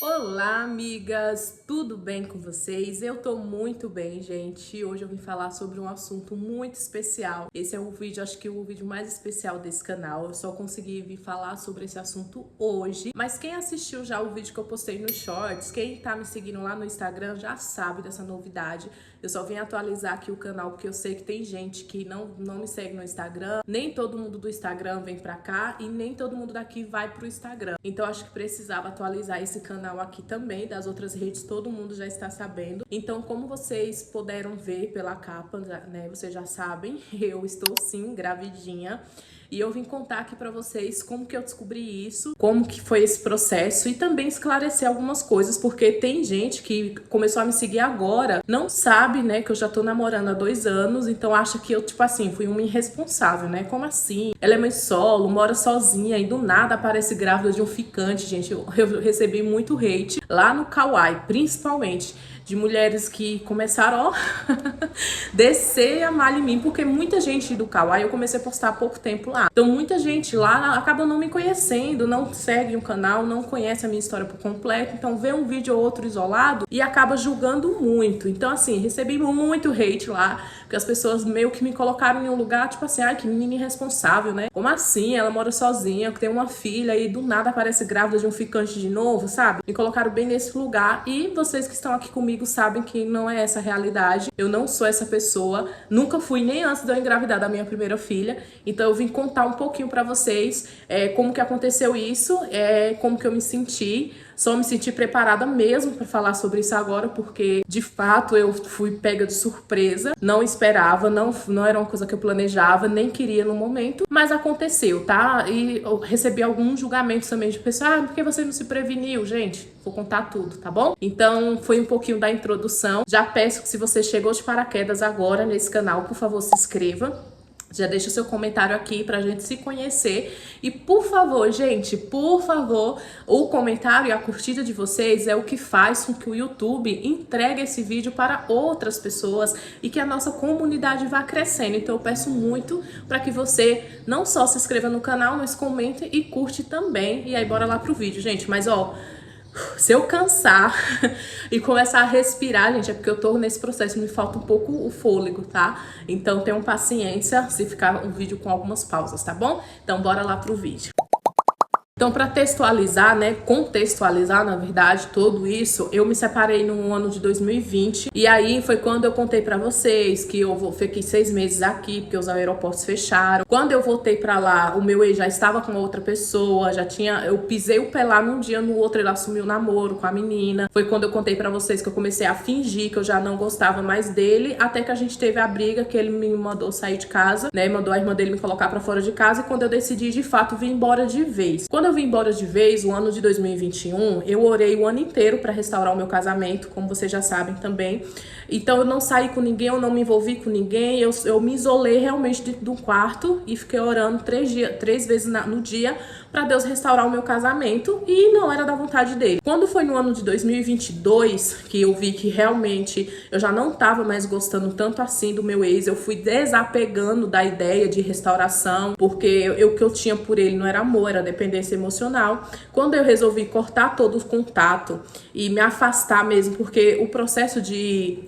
Olá, amigas! Tudo bem com vocês? Eu tô muito bem, gente. Hoje eu vim falar sobre um assunto muito especial. Esse é o vídeo, acho que o vídeo mais especial desse canal. Eu só consegui vir falar sobre esse assunto hoje. Mas quem assistiu já o vídeo que eu postei nos shorts, quem tá me seguindo lá no Instagram já sabe dessa novidade. Eu só vim atualizar aqui o canal porque eu sei que tem gente que não me segue no Instagram. Nem todo mundo do Instagram vem pra cá e nem todo mundo daqui vai pro Instagram. Então acho que precisava atualizar esse canal aqui também. Das outras redes todo mundo já está sabendo. Então, como vocês puderam ver pela capa, né, vocês já sabem, eu estou sim gravidinha. E eu vim contar aqui pra vocês como que eu descobri isso, como que foi esse processo e também esclarecer algumas coisas, porque tem gente que começou a me seguir agora, não sabe, né, que eu já tô namorando há 2 anos, então acha que eu, tipo assim, fui uma irresponsável, né? Como assim? Ela é mãe solo, mora sozinha e do nada aparece grávida de um ficante, gente. Eu recebi muito hate lá no Kawaii, principalmente de mulheres que começaram, ó, descer a malha em mim, porque muita gente do Kawaii, eu comecei a postar há pouco tempo lá. Então muita gente lá acaba não me conhecendo, não segue o canal, não conhece a minha história por completo, então vê um vídeo ou outro isolado e acaba julgando muito. Então assim, recebi muito hate lá, porque as pessoas meio que me colocaram em um lugar, tipo assim, ai, que menina irresponsável, né? Como assim? Ela mora sozinha, tem uma filha e do nada aparece grávida de um ficante de novo, sabe? Me colocaram bem nesse lugar e vocês que estão aqui comigo sabem que não é essa a realidade. Eu não sou essa pessoa, nunca fui nem antes de eu engravidar da minha primeira filha. Então eu vim contar um pouquinho pra vocês como que aconteceu isso, como que eu me senti. Só me senti preparada mesmo para falar sobre isso agora, porque de fato eu fui pega de surpresa, não esperava, não era uma coisa que eu planejava, nem queria no momento, mas aconteceu, tá? E eu recebi alguns julgamentos também de pessoas, por que você não se preveniu? Gente, vou contar tudo, tá bom? Então foi um pouquinho da introdução. Já peço que se você chegou de paraquedas agora nesse canal, por favor, se inscreva. Já deixa o seu comentário aqui pra gente se conhecer. E por favor, gente, por favor, o comentário e a curtida de vocês é o que faz com que o YouTube entregue esse vídeo para outras pessoas e que a nossa comunidade vá crescendo. Então eu peço muito para que você não só se inscreva no canal, mas comente e curte também. E aí bora lá pro vídeo, gente. Mas ó, se eu cansar e começar a respirar, gente, é porque eu tô nesse processo, me falta um pouco o fôlego, tá? Então tenham paciência se ficar um vídeo com algumas pausas, tá bom? Então bora lá pro vídeo. Então, para textualizar, né, contextualizar, na verdade, tudo isso, eu me separei no ano de 2020 e aí foi quando eu contei para vocês que eu fiquei 6 meses aqui, porque os aeroportos fecharam. Quando eu voltei para lá, o meu ex já estava com outra pessoa, eu pisei o pé lá num dia, no outro ele assumiu o namoro com a menina. Foi quando eu contei para vocês que eu comecei a fingir que eu já não gostava mais dele, até que a gente teve a briga que ele me mandou sair de casa, né, mandou a irmã dele me colocar para fora de casa e quando eu decidi, de fato, vir embora de vez. Quando eu vim embora de vez, o ano de 2021, eu orei o ano inteiro para restaurar o meu casamento, como vocês já sabem também. Então eu não saí com ninguém, eu não me envolvi com ninguém, eu me isolei realmente dentro de um quarto e fiquei orando 3 vezes no dia para Deus restaurar o meu casamento e não era da vontade dele. Quando foi no ano de 2022 que eu vi que realmente eu já não estava mais gostando tanto assim do meu ex, eu fui desapegando da ideia de restauração, porque o que eu tinha por ele não era amor, era dependência emocional. Quando eu resolvi cortar todo o contato e me afastar mesmo, porque o processo de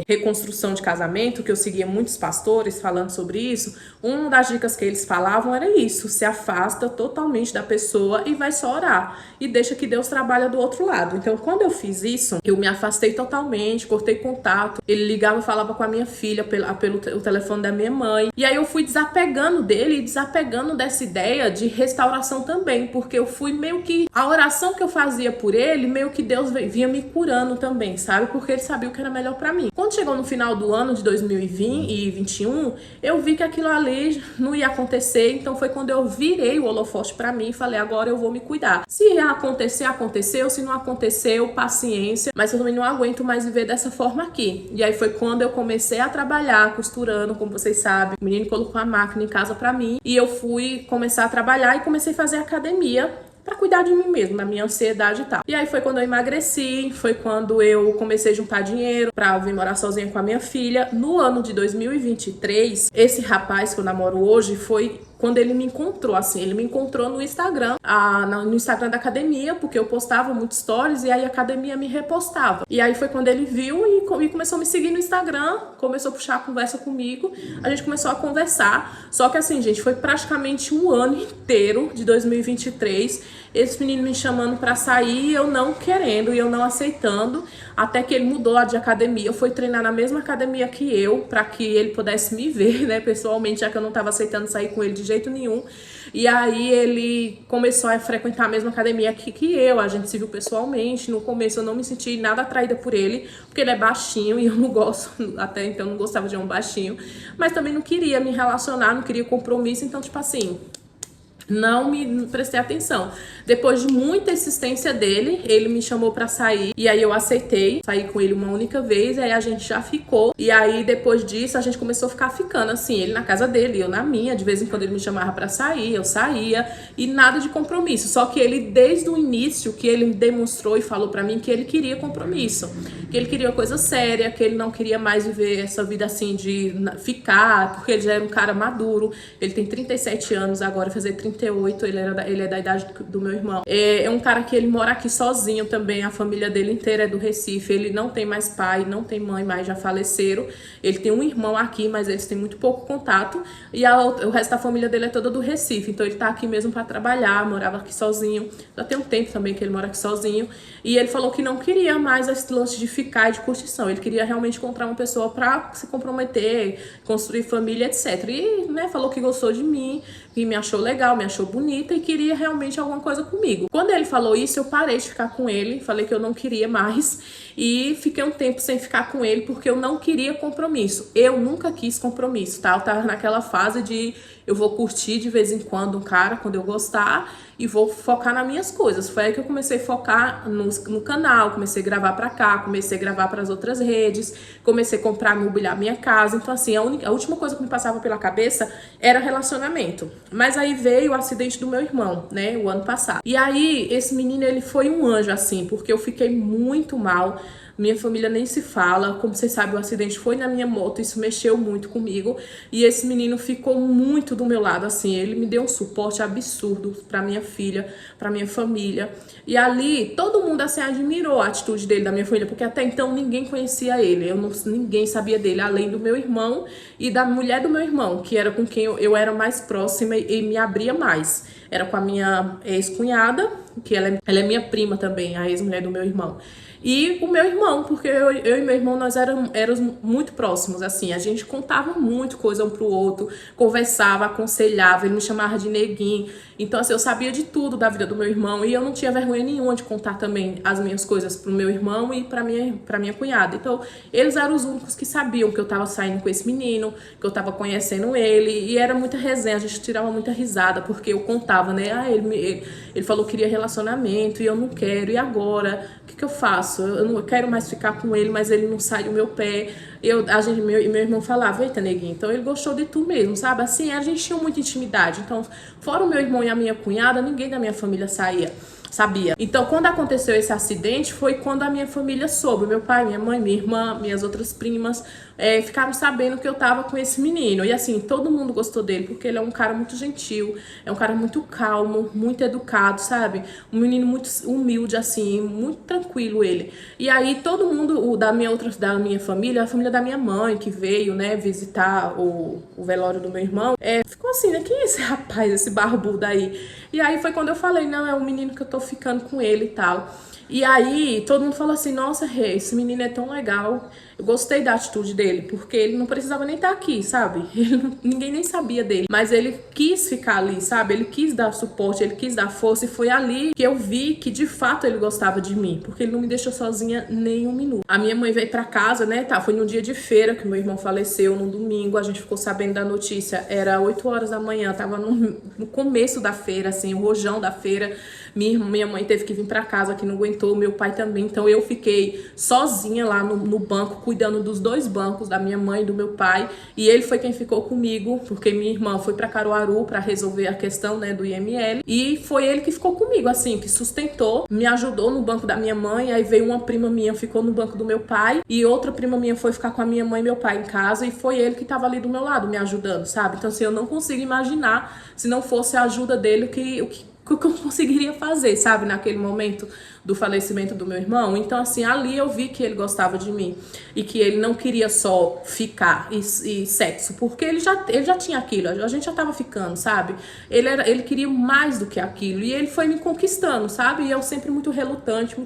reconstrução de casamento, que eu seguia muitos pastores falando sobre isso, uma das dicas que eles falavam era isso: se afasta totalmente da pessoa e vai só orar e deixa que Deus trabalha do outro lado. Então quando eu fiz isso, eu me afastei totalmente, cortei contato, ele ligava e falava com a minha filha pelo telefone da minha mãe, e aí eu fui desapegando dele e desapegando dessa ideia de restauração também, porque eu fui meio que, a oração que eu fazia por ele, meio que Deus vinha me curando também, sabe? Porque ele sabia o que era melhor pra mim. Quando chegou no final do ano de 2021, eu vi que aquilo ali não ia acontecer, então foi quando eu virei o holofote pra mim e falei, agora eu vou me cuidar. Se acontecer, aconteceu, se não aconteceu, paciência, mas eu também não aguento mais viver dessa forma aqui. E aí foi quando eu comecei a trabalhar, costurando, como vocês sabem, o menino colocou a máquina em casa pra mim, e eu fui começar a trabalhar e comecei a fazer academia pra cuidar de mim mesmo, da minha ansiedade e tal. E aí foi quando eu emagreci, foi quando eu comecei a juntar dinheiro pra vir morar sozinha com a minha filha. No ano de 2023, esse rapaz que eu namoro hoje foi quando ele me encontrou, assim, ele me encontrou no Instagram, no Instagram da academia, porque eu postava muitos stories e aí a academia me repostava. E aí foi quando ele viu e começou a me seguir no Instagram, começou a puxar a conversa comigo, a gente começou a conversar. Só que assim, gente, foi praticamente um ano inteiro de 2023, esse menino me chamando pra sair, eu não querendo e eu não aceitando, até que ele mudou lá de academia. Eu fui treinar na mesma academia que eu, pra que ele pudesse me ver, né, pessoalmente, já que eu não tava aceitando sair com ele de jeito nenhum. E aí ele começou a frequentar a mesma academia que eu, a gente se viu pessoalmente. No começo eu não me senti nada atraída por ele, porque ele é baixinho e eu não gosto, até então eu não gostava de um baixinho, mas também não queria me relacionar, não queria compromisso, então tipo assim, não me prestei atenção. Depois de muita insistência dele, ele me chamou pra sair. E aí eu aceitei. Saí com ele uma única vez. Aí a gente já ficou. E aí depois disso a gente começou a ficar ficando assim. Ele na casa dele, eu na minha. De vez em quando ele me chamava pra sair, eu saía. E nada de compromisso. Só que ele, desde o início, que ele demonstrou e falou pra mim que ele queria compromisso. Que ele queria coisa séria. Que ele não queria mais viver essa vida assim de ficar. Porque ele já era um cara maduro. Ele tem 37 anos agora, fazer 38. Ele é da idade do meu irmão. É um cara que ele mora aqui sozinho também, a família dele inteira é do Recife, ele não tem mais pai, não tem mãe mais, já faleceram. Ele tem um irmão aqui, mas eles têm muito pouco contato, e o resto da família dele é toda do Recife, então ele tá aqui mesmo pra trabalhar, morava aqui sozinho, já tem um tempo também que ele mora aqui sozinho, e ele falou que não queria mais esse lance de ficar e de curtição, ele queria realmente encontrar uma pessoa pra se comprometer, construir família, etc. E, né, falou que gostou de mim, que me achou legal, me achou bonita e queria realmente alguma coisa comigo. Quando ele falou isso, eu parei de ficar com ele, falei que eu não queria mais e fiquei um tempo sem ficar com ele porque eu não queria compromisso. Eu nunca quis compromisso, tá? Eu tava naquela fase de eu vou curtir de vez em quando um cara, quando eu gostar, e vou focar nas minhas coisas. Foi aí que eu comecei a focar no canal, comecei a gravar pra cá, comecei a gravar pras outras redes, comecei a comprar, mobiliar minha casa. Então assim, a última coisa que me passava pela cabeça era relacionamento. Mas aí veio o acidente do meu irmão, né, o ano passado. E aí, esse menino, ele foi um anjo, assim, porque eu fiquei muito mal. Minha família nem se fala, como vocês sabem, o acidente foi na minha moto, isso mexeu muito comigo. E esse menino ficou muito do meu lado, assim, ele me deu um suporte absurdo pra minha filha, pra minha família. E ali, todo mundo, assim, admirou a atitude dele, da minha família, porque até então ninguém conhecia ele, ninguém sabia dele, além do meu irmão e da mulher do meu irmão, que era com quem eu era mais próxima e me abria mais. Era com a minha ex-cunhada, que ela é minha prima também, a ex-mulher do meu irmão. E o meu irmão, porque eu e meu irmão, nós éramos muito próximos, assim, a gente contava muito coisa um pro outro, conversava, aconselhava, ele me chamava de neguinho, então assim, eu sabia de tudo da vida do meu irmão e eu não tinha vergonha nenhuma de contar também as minhas coisas pro meu irmão e pra minha cunhada, então eles eram os únicos que sabiam que eu tava saindo com esse menino, que eu tava conhecendo ele, e era muita resenha, a gente tirava muita risada, porque eu contava, né, ele falou que queria relacionamento e eu não quero, e agora? O que eu faço? Eu não quero mais ficar com ele, mas ele não sai do meu pé. Meu irmão falava, eita, neguinho, então ele gostou de tu mesmo, sabe? Assim, a gente tinha muita intimidade. Então, fora o meu irmão e a minha cunhada, ninguém da minha família sabia. Então, quando aconteceu esse acidente, foi quando a minha família soube. Meu pai, minha mãe, minha irmã, minhas outras primas ficaram sabendo que eu tava com esse menino. E assim, todo mundo gostou dele, porque ele é um cara muito gentil, é um cara muito calmo, muito educado, sabe? Um menino muito humilde, assim, muito tranquilo ele. E aí, todo mundo da minha família, a família da minha mãe, que veio, né, visitar o velório do meu irmão, ficou assim, né? Quem é esse rapaz, esse barbudo aí? E aí foi quando eu falei, não, é um menino que eu tô ficando com ele e tal. E aí todo mundo falou assim, nossa, Rê, esse menino é tão legal. Eu gostei da atitude dele, porque ele não precisava nem estar aqui, sabe? Ninguém nem sabia dele. Mas ele quis ficar ali, sabe? Ele quis dar suporte, ele quis dar força. E foi ali que eu vi que, de fato, ele gostava de mim. Porque ele não me deixou sozinha nem um minuto. A minha mãe veio pra casa, né? Foi num dia de feira que meu irmão faleceu, num domingo. A gente ficou sabendo da notícia. Era 8 horas da manhã, tava no começo da feira, assim, o rojão da feira. Minha mãe teve que vir pra casa, que não aguentou, meu pai também. Então eu fiquei sozinha lá no banco, cuidando dos dois bancos, da minha mãe e do meu pai. E ele foi quem ficou comigo, porque minha irmã foi pra Caruaru pra resolver a questão, né, do IML. E foi ele que ficou comigo, assim, que sustentou, me ajudou no banco da minha mãe. Aí veio uma prima minha, ficou no banco do meu pai. E outra prima minha foi ficar com a minha mãe e meu pai em casa. E foi ele que tava ali do meu lado, me ajudando, sabe? Então, assim, eu não consigo imaginar, se não fosse a ajuda dele, o que eu conseguiria fazer, sabe, naquele momento do falecimento do meu irmão. Então, assim, ali eu vi que ele gostava de mim e que ele não queria só ficar e sexo, porque ele já tinha aquilo, a gente já tava ficando, sabe? Ele queria mais do que aquilo e ele foi me conquistando, sabe? E eu sempre muito relutante,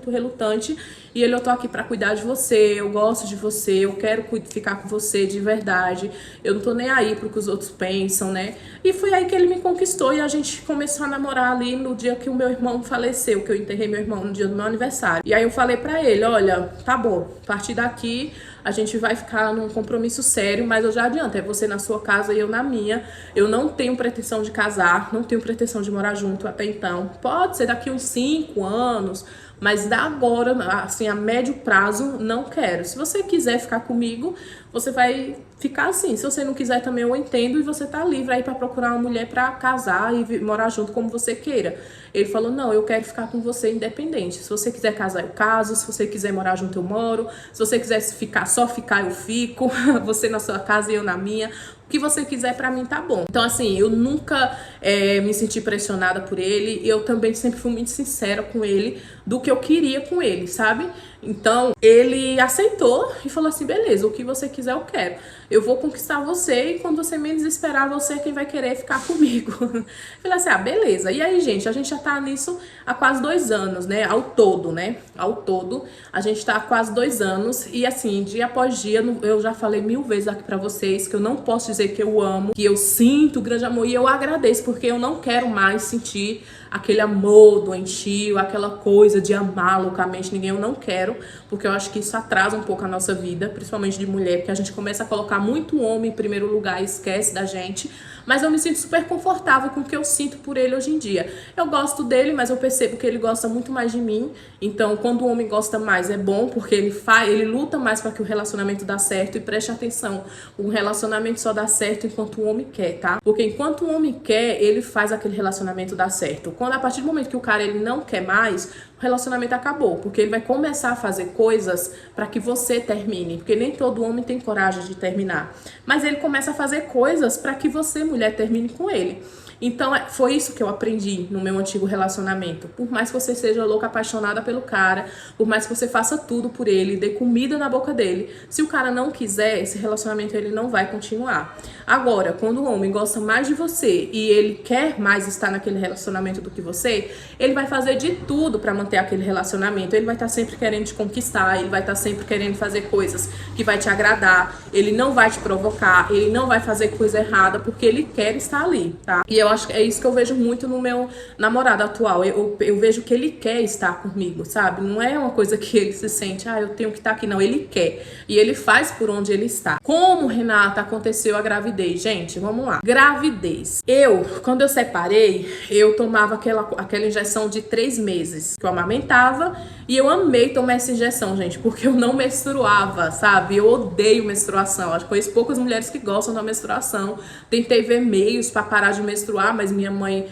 e eu tô aqui pra cuidar de você, eu gosto de você, eu quero ficar com você de verdade, eu não tô nem aí pro que os outros pensam, né? E foi aí que ele me conquistou e a gente começou a namorar ali no dia que o meu irmão faleceu, que eu enterrei meu irmão no dia do meu aniversário. E aí eu falei pra ele, olha, tá bom, a partir daqui a gente vai ficar num compromisso sério, mas eu já adianto, é você na sua casa e eu na minha. Eu não tenho pretensão de casar, não tenho pretensão de morar junto até então. Pode ser daqui uns 5 anos, mas da agora, assim, a médio prazo, não quero. Se você quiser ficar comigo, você vai ficar assim. Se você não quiser também, eu entendo, e você tá livre aí pra procurar uma mulher pra casar e morar junto como você queira. Ele falou, não, eu quero ficar com você independente. Se você quiser casar, eu caso. Se você quiser morar junto, eu moro. Se você quiser só ficar, eu fico. Você na sua casa e eu na minha. O que você quiser, pra mim tá bom. Então, assim, eu nunca me senti pressionada por ele. E eu também sempre fui muito sincera com ele do que eu queria com ele, sabe? Então, ele aceitou e falou assim, beleza, o que você quiser eu quero. Eu vou conquistar você e quando você menos esperar, você é quem vai querer ficar comigo. Falei assim, beleza. E aí, gente, a gente já tá nisso há quase 2 anos, né? Ao todo, né? Ao todo, a gente tá há quase 2 anos. E assim, dia após dia, eu já falei 1000 vezes aqui pra vocês que eu não posso dizer que eu amo, que eu sinto grande amor. E eu agradeço, porque eu não quero mais sentir aquele amor doentio, aquela coisa de amar loucamente ninguém. Eu não quero, porque eu acho que isso atrasa um pouco a nossa vida, principalmente de mulher, porque a gente começa a colocar muito homem em primeiro lugar e esquece da gente. Mas eu me sinto super confortável com o que eu sinto por ele hoje em dia. Eu gosto dele, mas eu percebo que ele gosta muito mais de mim. Então, quando o homem gosta mais, é bom, porque ele luta mais para que o relacionamento dê certo. E preste atenção, o relacionamento só dá certo enquanto o homem quer, tá? Porque enquanto o homem quer, ele faz aquele relacionamento dar certo. Quando a partir do momento que o cara ele não quer mais, o relacionamento acabou, porque ele vai começar a fazer coisas para que você termine, porque nem todo homem tem coragem de terminar, mas ele começa a fazer coisas para que você, mulher, termine com ele. Então, foi isso que eu aprendi no meu antigo relacionamento. Por mais que você seja louca, apaixonada pelo cara, por mais que você faça tudo por ele, dê comida na boca dele, se o cara não quiser, esse relacionamento ele não vai continuar. Agora, quando o homem gosta mais de você e ele quer mais estar naquele relacionamento do que você, ele vai fazer de tudo para manter aquele relacionamento. Ele vai estar sempre querendo te conquistar, ele vai estar sempre querendo fazer coisas que vai te agradar, ele não vai te provocar, ele não vai fazer coisa errada, porque ele quer estar ali, tá? E eu acho que é isso que eu vejo muito no meu namorado atual. Eu vejo que ele quer estar comigo, sabe? Não é uma coisa que ele se sente, eu tenho que estar aqui. Não, ele quer. E ele faz por onde ele está. Como, Renata, aconteceu a gravidez? Gente, vamos lá. Gravidez. Quando eu separei, eu tomava aquela injeção de 3 meses, que eu amamentava, e eu amei tomar essa injeção, gente, porque eu não menstruava, sabe? Eu odeio menstruação. Acho que conheço poucas mulheres que gostam da menstruação. Tentei ver meios pra parar de menstruar, mas minha mãe,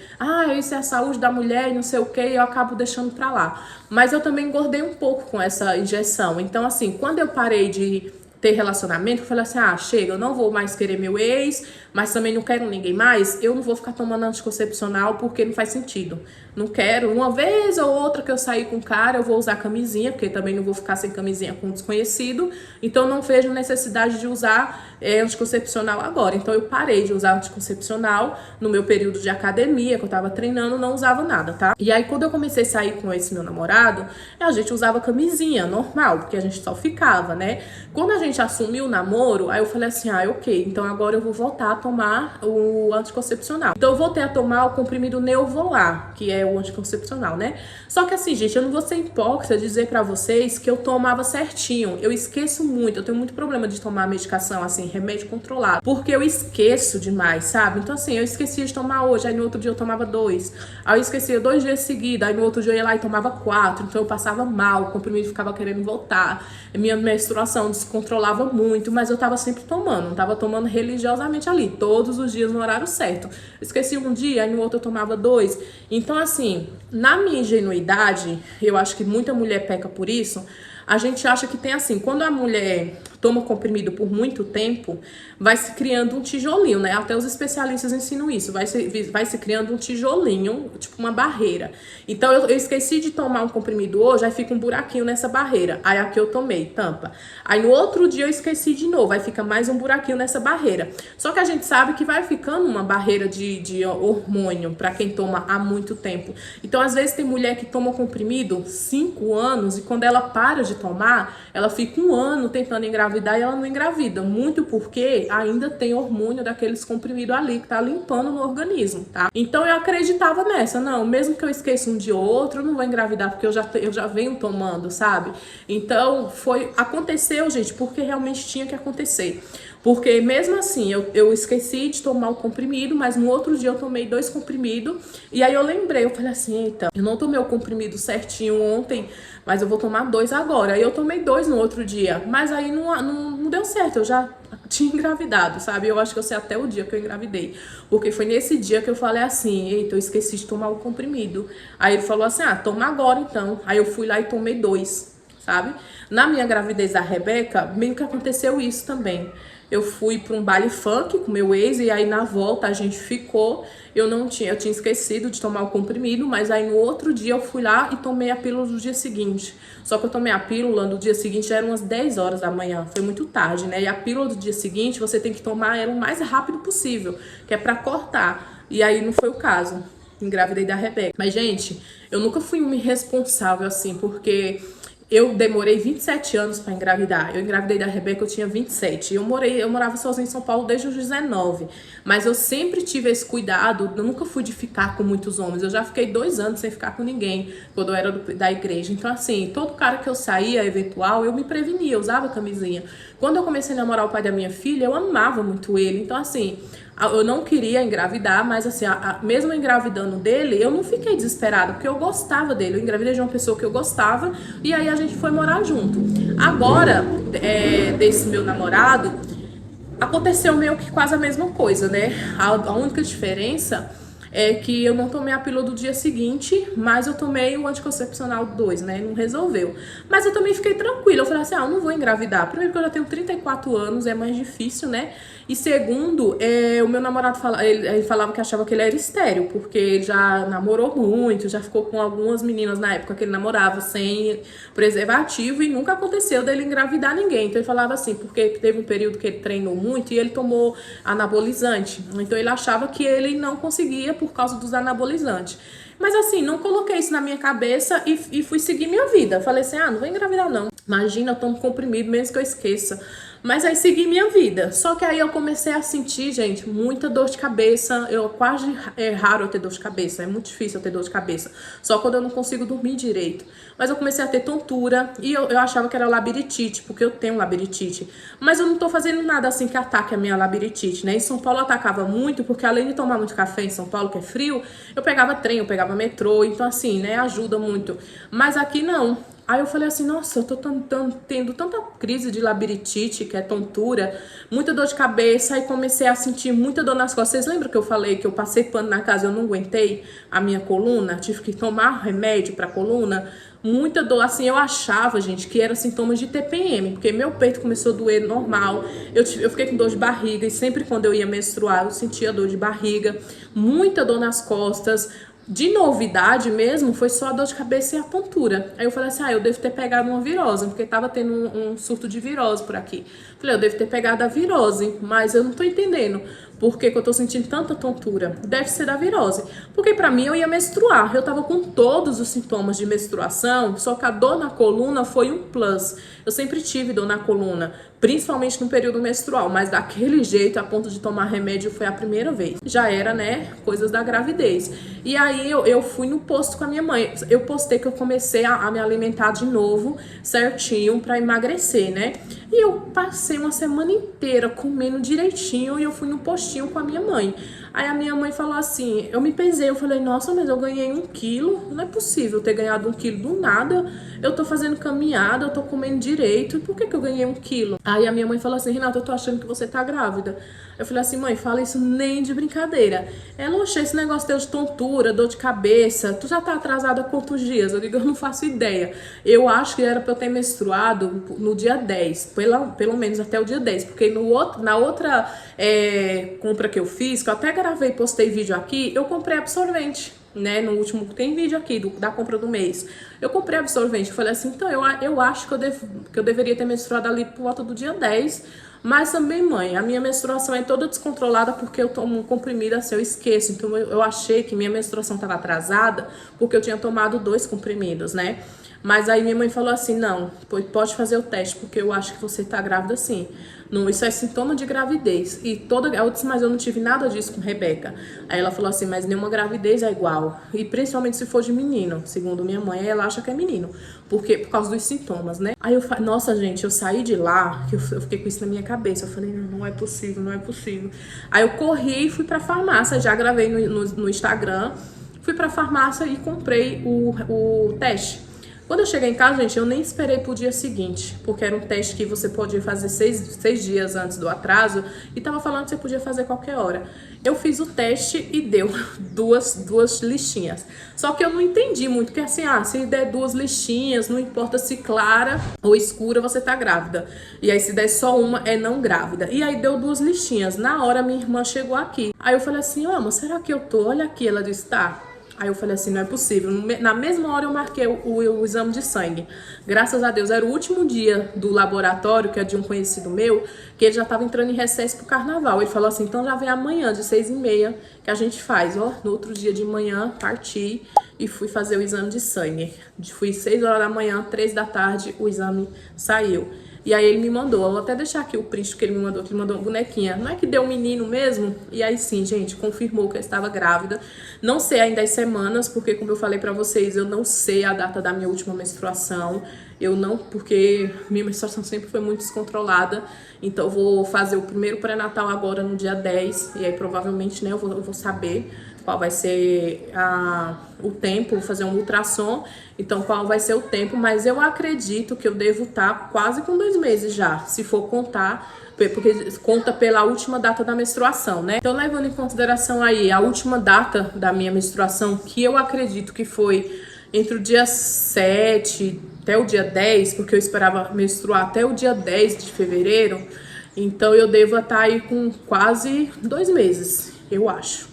isso é a saúde da mulher e não sei o que, e eu acabo deixando pra lá. Mas eu também engordei um pouco com essa injeção. Então, assim, quando eu parei de ter relacionamento, eu falei assim, chega, eu não vou mais querer meu ex, mas também não quero ninguém mais, eu não vou ficar tomando anticoncepcional porque não faz sentido. Não quero, uma vez ou outra que eu sair com o cara, eu vou usar camisinha, porque também não vou ficar sem camisinha com um desconhecido, então não vejo necessidade de usar anticoncepcional agora. Então eu parei de usar anticoncepcional no meu período de academia, que eu tava treinando, não usava nada, tá? E aí quando eu comecei a sair com esse meu namorado, a gente usava camisinha, normal, porque a gente só ficava, né? Quando a gente gente assumiu o namoro, aí eu falei assim, ok, então agora eu vou voltar a tomar o anticoncepcional. Então eu voltei a tomar o comprimido Neuvolar, que é o anticoncepcional, né? Só que assim, gente, eu não vou ser hipócrita dizer pra vocês que eu tomava certinho. Eu esqueço muito, eu tenho muito problema de tomar medicação, assim, remédio controlado, porque eu esqueço demais, sabe? Então assim, eu esquecia de tomar hoje, aí no outro dia eu tomava 2. Aí eu esquecia 2 dias seguidos, aí no outro dia eu ia lá e tomava 4. Então eu passava mal, o comprimido ficava querendo voltar. Minha menstruação descontrolava muito, mas eu tava sempre tomando. Não tava tomando religiosamente ali, todos os dias no horário certo. Esqueci um dia, aí no outro eu tomava 2. Então assim, na minha ingenuidade, eu acho que muita mulher peca por isso. A gente acha que tem assim, quando a mulher toma comprimido por muito tempo, vai se criando um tijolinho, né? Até os especialistas ensinam isso. Vai se criando um tijolinho, tipo uma barreira. Então, eu esqueci de tomar um comprimido hoje, aí fica um buraquinho nessa barreira. Aí aqui eu tomei, tampa. Aí no outro dia eu esqueci de novo, aí fica mais um buraquinho nessa barreira. Só que a gente sabe que vai ficando uma barreira de hormônio para quem toma há muito tempo. Então, às vezes tem mulher que toma comprimido 5 anos e quando ela para de tomar, ela fica 1 ano tentando engravidar e ela não engravida. Muito porque ainda tem hormônio daqueles comprimidos ali que tá limpando no organismo, tá? Então eu acreditava nessa, não, mesmo que eu esqueça um dia ou outro, eu não vou engravidar porque eu já venho tomando, sabe? Então aconteceu, gente, porque realmente tinha que acontecer. Porque mesmo assim, eu esqueci de tomar o comprimido, mas no outro dia eu tomei 2 comprimidos. E aí eu lembrei, eu falei assim, eita, eu não tomei o comprimido certinho ontem, mas eu vou tomar 2 agora. Aí eu tomei 2 no outro dia, mas aí não deu certo, eu já tinha engravidado, sabe? Eu acho que eu sei até o dia que eu engravidei. Porque foi nesse dia que eu falei assim, eita, eu esqueci de tomar o comprimido. Aí ele falou assim, toma agora então. Aí eu fui lá e tomei 2, sabe? Na minha gravidez da Rebeca, meio que aconteceu isso também. Eu fui para um baile funk com meu ex e aí na volta a gente ficou. Eu tinha esquecido de tomar o comprimido, mas aí no outro dia eu fui lá e tomei a pílula do dia seguinte. Só que eu tomei a pílula no dia seguinte, já eram umas 10 horas da manhã, foi muito tarde, né? E a pílula do dia seguinte você tem que tomar ela o mais rápido possível, que é para cortar. E aí não foi o caso. Engravidei da Rebeca. Mas, gente, eu nunca fui uma irresponsável assim, porque eu demorei 27 anos para engravidar. Eu engravidei da Rebeca, eu tinha 27. Eu morava sozinha em São Paulo desde os 19. Mas eu sempre tive esse cuidado. Eu nunca fui de ficar com muitos homens. Eu já fiquei 2 anos sem ficar com ninguém quando eu era da igreja. Então, assim, todo cara que eu saía, eventual, eu me prevenia, eu usava camisinha. Quando eu comecei a namorar o pai da minha filha, eu amava muito ele. Então, assim, eu não queria engravidar, mas assim, mesmo engravidando dele, eu não fiquei desesperada, porque eu gostava dele. Eu engravidei de uma pessoa que eu gostava e aí a gente foi morar junto. Agora, desse meu namorado, aconteceu meio que quase a mesma coisa, né? A única diferença é que eu não tomei a pílula do dia seguinte, mas eu tomei o anticoncepcional 2, né? Não resolveu. Mas eu também fiquei tranquila. Eu falei assim, eu não vou engravidar. Primeiro que eu já tenho 34 anos, é mais difícil, né? E segundo, o meu namorado ele falava que achava que ele era estéril, porque ele já namorou muito, já ficou com algumas meninas na época que ele namorava sem preservativo e nunca aconteceu dele engravidar ninguém. Então ele falava assim, porque teve um período que ele treinou muito e ele tomou anabolizante. Então ele achava que ele não conseguia por causa dos anabolizantes. Mas assim, não coloquei isso na minha cabeça e fui seguir minha vida. Falei assim, não vou engravidar não. Imagina, eu tomo comprimido mesmo que eu esqueça. Mas aí segui minha vida. Só que aí eu comecei a sentir, gente, muita dor de cabeça. É raro eu ter dor de cabeça. É muito difícil eu ter dor de cabeça. Só quando eu não consigo dormir direito. Mas eu comecei a ter tontura. E eu achava que era labirintite, porque eu tenho labirintite. Mas eu não tô fazendo nada assim que ataque a minha labirintite, né? Em São Paulo atacava muito, porque além de tomar muito café em São Paulo, que é frio, eu pegava trem, eu pegava metrô. Então assim, né, ajuda muito. Mas aqui não. Aí eu falei assim, nossa, eu tô tendo tanta crise de labirintite, que é tontura, muita dor de cabeça, aí comecei a sentir muita dor nas costas. Vocês lembram que eu falei que eu passei pano na casa e eu não aguentei a minha coluna? Tive que tomar remédio pra coluna? Muita dor, assim, eu achava, gente, que eram sintomas de TPM, porque meu peito começou a doer normal, eu fiquei com dor de barriga, e sempre quando eu ia menstruar, eu sentia dor de barriga, muita dor nas costas. De novidade mesmo, foi só a dor de cabeça e a tontura. Aí eu falei assim, eu devo ter pegado uma virose, porque tava tendo um surto de virose por aqui. Falei, eu devo ter pegado a virose, mas eu não tô entendendo por que eu tô sentindo tanta tontura. Deve ser da virose. Porque pra mim eu ia menstruar, eu tava com todos os sintomas de menstruação, só que a dor na coluna foi um plus. Eu sempre tive dor na coluna. principalmente no período menstrual, mas daquele jeito, a ponto de tomar remédio, foi a primeira vez. Já era, né, coisas da gravidez. E aí eu fui no posto com a minha mãe. Eu postei que eu comecei a me alimentar de novo, certinho, pra emagrecer, né? E eu passei uma semana inteira comendo direitinho e eu fui no postinho com a minha mãe. Aí a minha mãe falou assim, eu me pesei, eu falei, nossa, mas eu ganhei 1 quilo, não é possível ter ganhado 1 quilo do nada, eu tô fazendo caminhada, eu tô comendo direito, por que eu ganhei 1 quilo? Aí a minha mãe falou assim, Renata, eu tô achando que você tá grávida. Eu falei assim, mãe, fala isso nem de brincadeira. Ela, oxe, esse negócio teu de tontura, dor de cabeça, tu já tá atrasada há quantos dias? Eu digo, eu não faço ideia. Eu acho que era pra eu ter menstruado no dia 10, pelo menos até o dia 10, porque na outra compra que eu fiz, que eu até gravei e postei vídeo aqui, eu comprei absorvente, né? No último, tem vídeo aqui da compra do mês. Eu comprei absorvente, eu falei assim, então eu acho que eu deveria ter menstruado ali por volta do dia 10. Mas também, mãe, a minha menstruação é toda descontrolada porque eu tomo um comprimido assim, eu esqueço. Então eu achei que minha menstruação estava atrasada porque eu tinha tomado 2 comprimidos, né? Mas aí minha mãe falou assim, não, pode fazer o teste, porque eu acho que você tá grávida sim. Não, isso é sintoma de gravidez. Eu disse, mas eu não tive nada disso com Rebeca. Aí ela falou assim, mas nenhuma gravidez é igual. E principalmente se for de menino. Segundo minha mãe, ela acha que é menino. Por causa dos sintomas, né? Aí nossa, gente, eu saí de lá, que eu fiquei com isso na minha cabeça. Eu falei, não é possível, não é possível. Aí eu corri e fui pra farmácia, já gravei no Instagram. Fui pra farmácia e comprei o teste. Quando eu cheguei em casa, gente, eu nem esperei pro dia seguinte, porque era um teste que você podia fazer 6 dias antes do atraso e tava falando que você podia fazer qualquer hora. Eu fiz o teste e deu duas listinhas. Só que eu não entendi muito, porque assim, se der 2 listinhas, não importa se clara ou escura, você tá grávida. E aí se der só uma, é não grávida. E aí deu 2 listinhas. Na hora, minha irmã chegou aqui. Aí eu falei assim, amor, será que eu tô? Olha aqui. Ela disse, tá. Aí eu falei assim, não é possível. Na mesma hora eu marquei o exame de sangue. Graças a Deus, era o último dia do laboratório, que é de um conhecido meu, que ele já estava entrando em recesso pro carnaval. Ele falou assim, então já vem amanhã, de 6h30, que a gente faz. Ó, no outro dia de manhã, parti e fui fazer o exame de sangue. Fui 6 horas da manhã, 3 da tarde, o exame saiu. E aí ele me mandou, eu vou até deixar aqui o print que ele me mandou uma bonequinha. Não é que deu um menino mesmo? E aí sim, gente, confirmou que eu estava grávida. Não sei ainda as semanas, porque como eu falei pra vocês, eu não sei a data da minha última menstruação. Porque minha menstruação sempre foi muito descontrolada. Então eu vou fazer o primeiro pré-natal agora no dia 10. E aí provavelmente, né, eu vou saber qual vai ser o tempo, vou fazer um ultrassom, então qual vai ser o tempo, mas eu acredito que eu devo estar quase com 2 meses já, se for contar, porque conta pela última data da menstruação, né? Então, levando em consideração aí a última data da minha menstruação, que eu acredito que foi entre o dia 7 até o dia 10, porque eu esperava menstruar até o dia 10 de fevereiro, então eu devo estar aí com quase 2 meses, eu acho.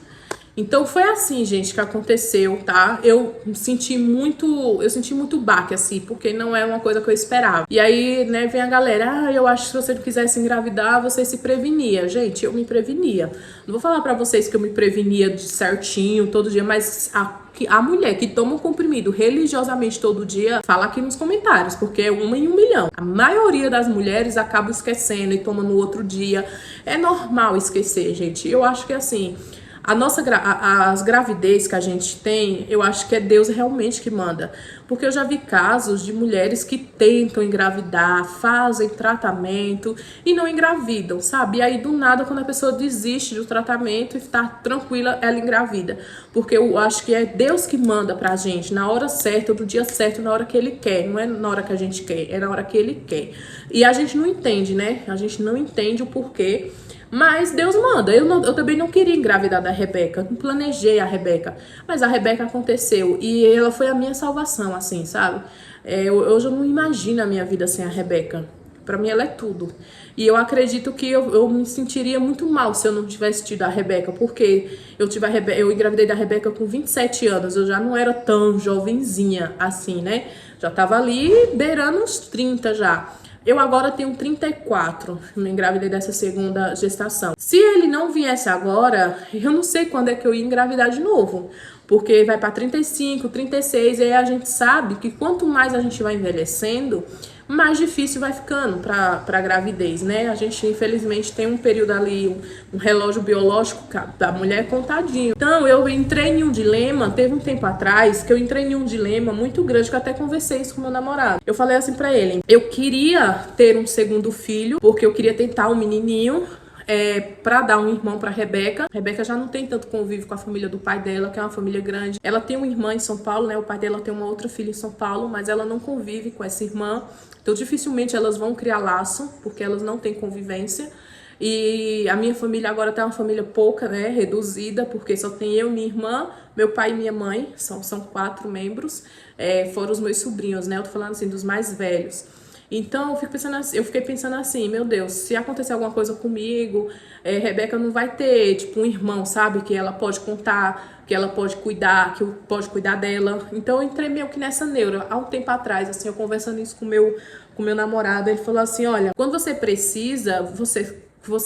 Então foi assim, gente, que aconteceu, tá? Eu senti muito baque, assim, porque não é uma coisa que eu esperava. E aí, né, vem a galera, eu acho que se você quisesse engravidar, você se prevenia. Gente, eu me prevenia. Não vou falar pra vocês que eu me prevenia de certinho, todo dia, mas a mulher que toma um comprimido religiosamente todo dia, fala aqui nos comentários, porque é 1 em 1 milhão. A maioria das mulheres acaba esquecendo e toma no outro dia. É normal esquecer, gente. Eu acho que assim, as gravidez que a gente tem, eu acho que é Deus realmente que manda. Porque eu já vi casos de mulheres que tentam engravidar, fazem tratamento e não engravidam, sabe? E aí, do nada, quando a pessoa desiste do tratamento e tá tranquila, ela engravida. Porque eu acho que é Deus que manda pra gente, na hora certa, no dia certo, na hora que Ele quer. Não é na hora que a gente quer, é na hora que Ele quer. E a gente não entende, né? A gente não entende o porquê. Mas Deus manda. Eu também não queria engravidar da Rebeca. Não planejei a Rebeca. Mas a Rebeca aconteceu. E ela foi a minha salvação, assim, sabe? Hoje eu não imagino a minha vida sem a Rebeca. Pra mim ela é tudo. E eu acredito que eu me sentiria muito mal se eu não tivesse tido a Rebeca. Porque eu engravidei da Rebeca com 27 anos. Eu já não era tão jovenzinha assim, né? Já tava ali beirando uns 30 já. Eu agora tenho 34, me engravidei dessa segunda gestação. Se ele não viesse agora, eu não sei quando é que eu ia engravidar de novo. Porque vai para 35, 36, e aí a gente sabe que quanto mais a gente vai envelhecendo, mais difícil vai ficando para gravidez, né? A gente, infelizmente, tem um período ali, um relógio biológico da mulher contadinho. Então, eu entrei em um dilema, teve um tempo atrás, que eu entrei em um dilema muito grande, que eu até conversei isso com meu namorado. Eu falei assim pra ele, eu queria ter um segundo filho, porque eu queria tentar um menininho, para dar um irmão para Rebeca. Rebeca já não tem tanto convívio com a família do pai dela, que é uma família grande. Ela tem uma irmã em São Paulo, né? O pai dela tem uma outra filha em São Paulo, mas ela não convive com essa irmã. Então, dificilmente elas vão criar laço, porque elas não têm convivência. E a minha família agora tá uma família pouca, né? Reduzida, porque só tem eu, minha irmã, meu pai e minha mãe. São 4 membros. Fora os meus sobrinhos, né? Eu tô falando assim, dos mais velhos. Então, eu fiquei pensando assim, meu Deus, se acontecer alguma coisa comigo, Rebeca não vai ter, tipo, um irmão, sabe? Que ela pode contar, que ela pode cuidar, que eu pode cuidar dela. Então, eu entrei meio que nessa neura. Há um tempo atrás, assim, eu conversando isso com meu namorado, ele falou assim, olha, quando você precisa, você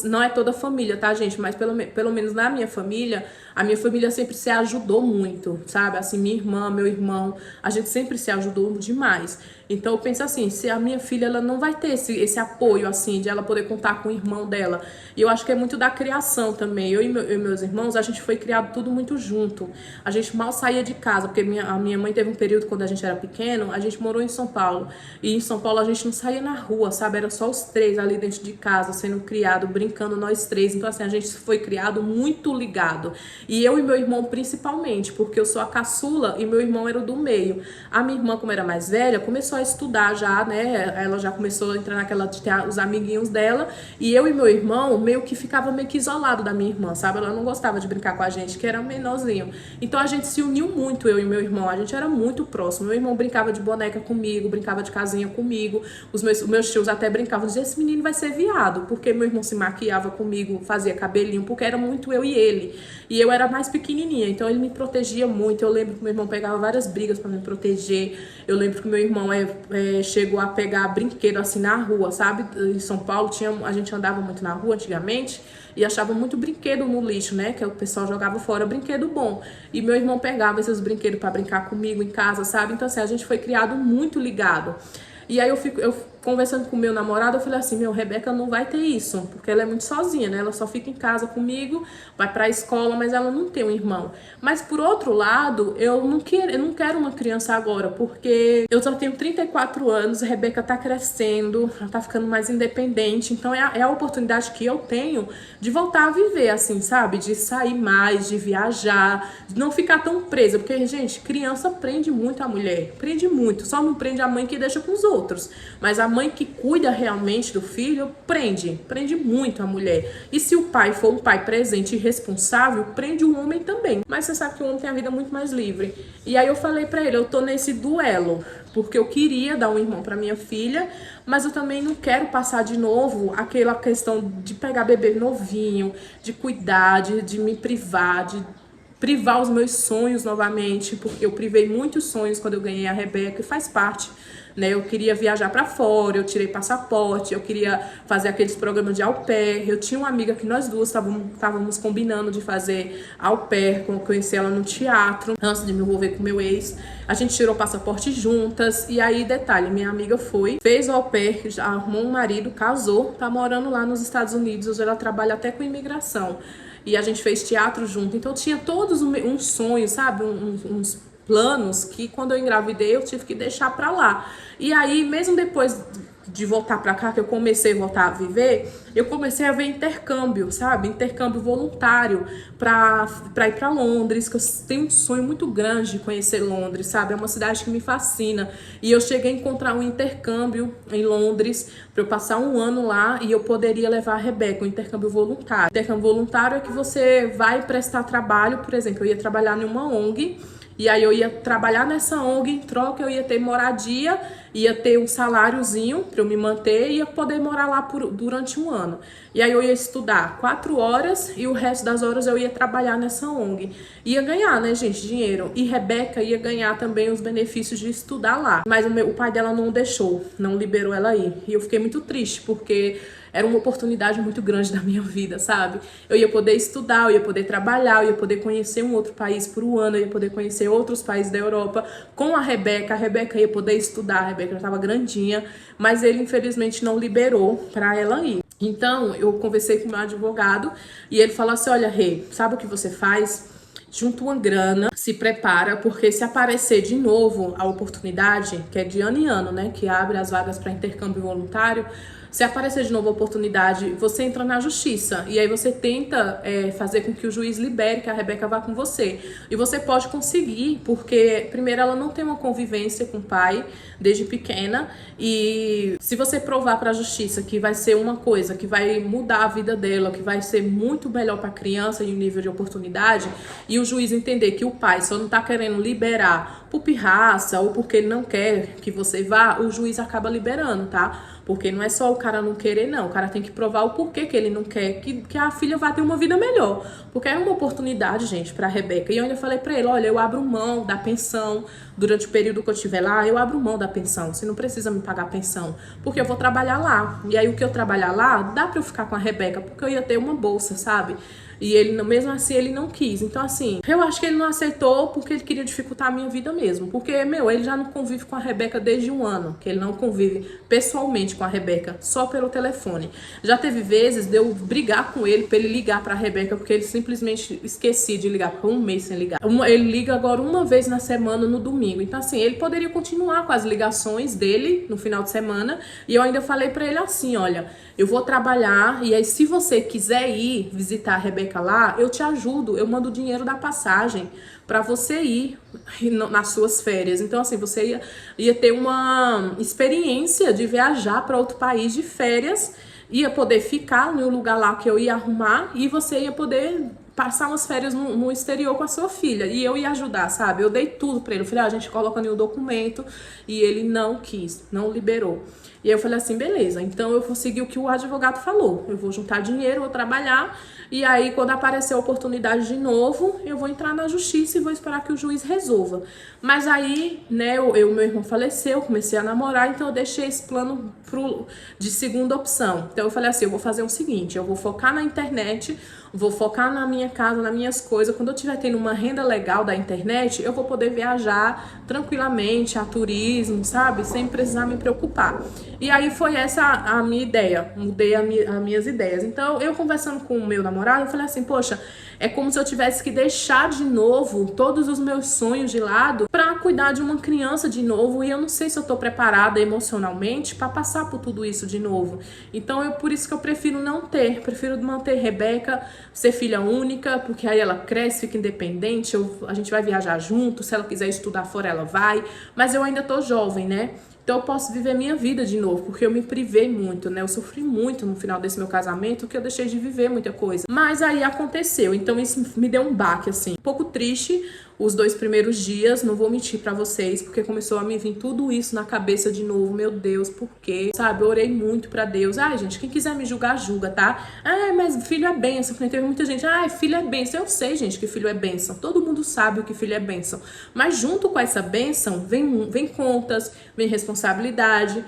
não é toda a família, tá, gente? Mas pelo menos na minha família, a minha família sempre se ajudou muito, sabe? Assim, minha irmã, meu irmão, a gente sempre se ajudou demais. Então eu penso assim, se a minha filha ela não vai ter esse apoio, assim, de ela poder contar com o irmão dela. E eu acho que é muito da criação também. Eu e meus irmãos, a gente foi criado tudo muito junto. A gente mal saía de casa, porque a minha mãe teve um período quando a gente era pequeno, a gente morou em São Paulo. E em São Paulo a gente não saía na rua, sabe? Era só os 3 ali dentro de casa, sendo criado, brincando nós 3. Então assim, a gente foi criado muito ligado. E eu e meu irmão principalmente, porque eu sou a caçula e meu irmão era o do meio. A minha irmã, como era mais velha, começou a estudar já, né? Ela já começou a entrar naquela de ter os amiguinhos dela. E eu e meu irmão meio que ficava meio que isolado da minha irmã, sabe? Ela não gostava de brincar com a gente, que era menorzinho. Então a gente se uniu muito, eu e meu irmão. A gente era muito próximo. Meu irmão brincava de boneca comigo, brincava de casinha comigo. Os meus tios até brincavam, diziam, esse menino vai ser viado, porque meu irmão se maquiava comigo, fazia cabelinho, porque era muito eu e ele. E eu era mais pequenininha, então ele me protegia muito. Eu lembro que meu irmão pegava várias brigas para me proteger. Eu lembro que meu irmão chegou a pegar brinquedo assim na rua, sabe? Em São Paulo a gente andava muito na rua antigamente e achava muito brinquedo no lixo, né? Que o pessoal jogava fora, brinquedo bom. E meu irmão pegava esses brinquedos para brincar comigo em casa, sabe? Então assim, a gente foi criado muito ligado. E aí eu conversando com o meu namorado, eu falei assim, Rebeca não vai ter isso, porque ela é muito sozinha, né? Ela só fica em casa comigo, vai pra escola, mas ela não tem um irmão. Mas por outro lado, eu não quero uma criança agora, porque eu só tenho 34 anos, a Rebeca tá crescendo, ela tá ficando mais independente, então é a oportunidade que eu tenho de voltar a viver, assim, sabe? De sair mais, de viajar, de não ficar tão presa, porque, gente, criança prende muito a mulher, prende muito, só não prende a mãe que deixa com os outros, mas a mãe que cuida realmente do filho prende muito a mulher. E se o pai for um pai presente e responsável, prende o homem também. Mas você sabe que o homem tem a vida muito mais livre. E aí eu falei pra ele, eu tô nesse duelo, porque eu queria dar um irmão pra minha filha, mas eu também não quero passar de novo aquela questão de pegar bebê novinho, de cuidar, de me privar, de privar os meus sonhos novamente, porque eu privei muitos sonhos quando eu ganhei a Rebeca, e faz parte, né? Eu queria viajar para fora, eu tirei passaporte, eu queria fazer aqueles programas de au pair. Eu tinha uma amiga que nós duas estávamos combinando de fazer au pair, conheci ela no teatro, antes de me envolver com meu ex. A gente tirou passaporte juntas, e aí, detalhe, minha amiga fez o au pair, já arrumou um marido, casou, tá morando lá nos Estados Unidos, hoje ela trabalha até com imigração. E a gente fez teatro junto, então tinha todos uns sonhos, sabe, uns planos que quando eu engravidei eu tive que deixar pra lá. E aí, mesmo depois de voltar pra cá, que eu comecei a voltar a viver, eu comecei a ver intercâmbio, sabe? Intercâmbio voluntário pra ir pra Londres, que eu tenho um sonho muito grande de conhecer Londres, sabe? É uma cidade que me fascina. E eu cheguei a encontrar um intercâmbio em Londres pra eu passar um ano lá e eu poderia levar a Rebeca, um intercâmbio voluntário. Intercâmbio voluntário é que você vai prestar trabalho, por exemplo, eu ia trabalhar numa ONG, e aí eu ia trabalhar nessa ONG, em troca eu ia ter moradia, ia ter um saláriozinho para eu me manter e ia poder morar lá durante um ano. E aí eu ia estudar 4 horas e o resto das horas eu ia trabalhar nessa ONG. Ia ganhar, né, gente, dinheiro. E Rebeca ia ganhar também os benefícios de estudar lá. Mas o pai dela não deixou, não liberou ela ir. E eu fiquei muito triste, porque era uma oportunidade muito grande da minha vida, sabe? Eu ia poder estudar, eu ia poder trabalhar, eu ia poder conhecer um outro país por um ano, eu ia poder conhecer outros países da Europa com a Rebeca ia poder estudar, a Rebeca Rebeca já estava grandinha, mas ele infelizmente não liberou para ela ir. Então, eu conversei com o meu advogado e ele falou assim, olha, Rê, sabe o que você faz? Junta uma grana, se prepara, porque se aparecer de novo a oportunidade, que é de ano em ano, né, que abre as vagas para intercâmbio voluntário, se aparecer de novo a oportunidade, você entra na justiça e aí você tenta fazer com que o juiz libere que a Rebeca vá com você. E você pode conseguir, porque primeiro ela não tem uma convivência com o pai desde pequena e se você provar para a justiça que vai ser uma coisa que vai mudar a vida dela, que vai ser muito melhor para a criança em um nível de oportunidade e o juiz entender que o pai só não tá querendo liberar por pirraça ou porque ele não quer que você vá, o juiz acaba liberando, tá? Porque não é só o cara não querer, não. O cara tem que provar o porquê que ele não quer que a filha vá ter uma vida melhor. Porque é uma oportunidade, gente, pra Rebeca. E eu ainda falei pra ele, olha, eu abro mão da pensão durante o período que eu estiver lá, eu abro mão da pensão. Você não precisa me pagar pensão, porque eu vou trabalhar lá. E aí o que eu trabalhar lá, dá pra eu ficar com a Rebeca, porque eu ia ter uma bolsa, sabe? E ele, mesmo assim, ele não quis. Então, assim, eu acho que ele não aceitou porque ele queria dificultar a minha vida mesmo. Porque, ele já não convive com a Rebeca desde um ano. Que ele não convive pessoalmente com a Rebeca, só pelo telefone. Já teve vezes de eu brigar com ele pra ele ligar pra Rebeca, porque ele simplesmente esquecia de ligar, ficou um mês sem ligar. Ele liga agora uma vez na semana, no domingo. Então, assim, ele poderia continuar com as ligações dele no final de semana. E eu ainda falei pra ele assim, olha, eu vou trabalhar e aí se você quiser ir visitar a Rebeca lá, eu te ajudo, eu mando o dinheiro da passagem para você ir nas suas férias. Então, assim, você ia ter uma experiência de viajar para outro país de férias, ia poder ficar no lugar lá que eu ia arrumar e você ia poder passar umas férias no exterior com a sua filha. E eu ia ajudar, sabe? Eu dei tudo pra ele. Eu falei, a gente coloca no documento. E ele não quis, não liberou. E aí eu falei assim, beleza, então eu vou seguir o que o advogado falou. Eu vou juntar dinheiro, vou trabalhar. E aí, quando aparecer a oportunidade de novo, eu vou entrar na justiça e vou esperar que o juiz resolva. Mas aí, né, meu irmão faleceu, comecei a namorar, então eu deixei esse plano de segunda opção. Então eu falei assim, eu vou fazer o seguinte, eu vou focar na internet, vou focar na minha casa, nas minhas coisas. Quando eu estiver tendo uma renda legal da internet, eu vou poder viajar tranquilamente, a turismo, sabe? Sem precisar me preocupar. E aí foi essa a minha ideia, mudei as minhas ideias. Então, eu conversando com o meu namorado, eu falei assim, poxa, é como se eu tivesse que deixar de novo todos os meus sonhos de lado para cuidar de uma criança de novo e eu não sei se eu tô preparada emocionalmente para passar por tudo isso de novo. Então, por isso que eu prefiro prefiro manter Rebeca, ser filha única, porque aí ela cresce, fica independente, a gente vai viajar junto, se ela quiser estudar fora ela vai, mas eu ainda tô jovem, né? Então eu posso viver minha vida de novo, porque eu me privei muito, né? Eu sofri muito no final desse meu casamento, que eu deixei de viver muita coisa. Mas aí aconteceu, então isso me deu um baque, assim. Um pouco triste os 2 primeiros dias, não vou mentir pra vocês, porque começou a me vir tudo isso na cabeça de novo. Meu Deus, por quê? Sabe, eu orei muito pra Deus. Ai, gente, quem quiser me julgar, julga, tá? Ai, mas filho é bênção. Teve muita gente, ai, filho é bênção. Eu sei, gente, que filho é bênção. Todo mundo sabe o que filho é bênção. Mas junto com essa bênção, vem contas, vem responsabilidade,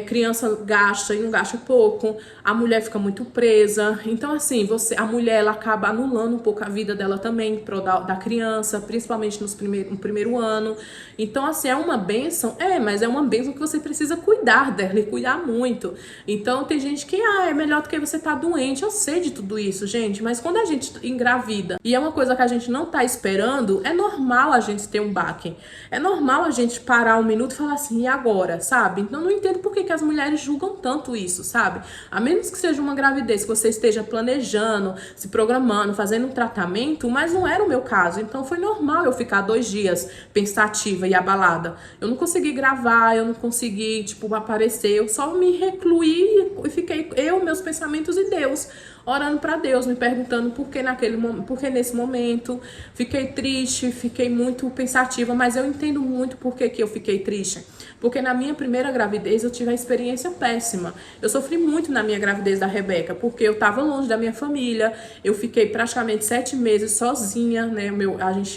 criança gasta e não gasta pouco, a mulher fica muito presa. Então, assim, a mulher, ela acaba anulando um pouco a vida dela também, da criança, principalmente no primeiro ano. Então, assim, é uma bênção? Mas é uma bênção que você precisa cuidar dela e cuidar muito. Então, tem gente que, é melhor do que você tá doente. Eu sei de tudo isso, gente, mas quando a gente engravida e é uma coisa que a gente não tá esperando, é normal a gente ter um baque. É normal a gente parar um minuto e falar assim, e agora, sabe? Então, não entendo por que as mulheres julgam tanto isso, sabe? A menos que seja uma gravidez que você esteja planejando, se programando, fazendo um tratamento, mas não era o meu caso. Então, foi normal eu ficar 2 dias pensativa e abalada. Eu não consegui gravar, eu não consegui, aparecer. Eu só me recluí e fiquei meus pensamentos e Deus. Orando pra Deus, me perguntando por que nesse momento. Fiquei triste, fiquei muito pensativa, mas eu entendo muito por que eu fiquei triste. Porque na minha primeira gravidez eu tive a experiência péssima. Eu sofri muito na minha gravidez da Rebeca, porque eu tava longe da minha família, eu fiquei praticamente 7 meses sozinha, né?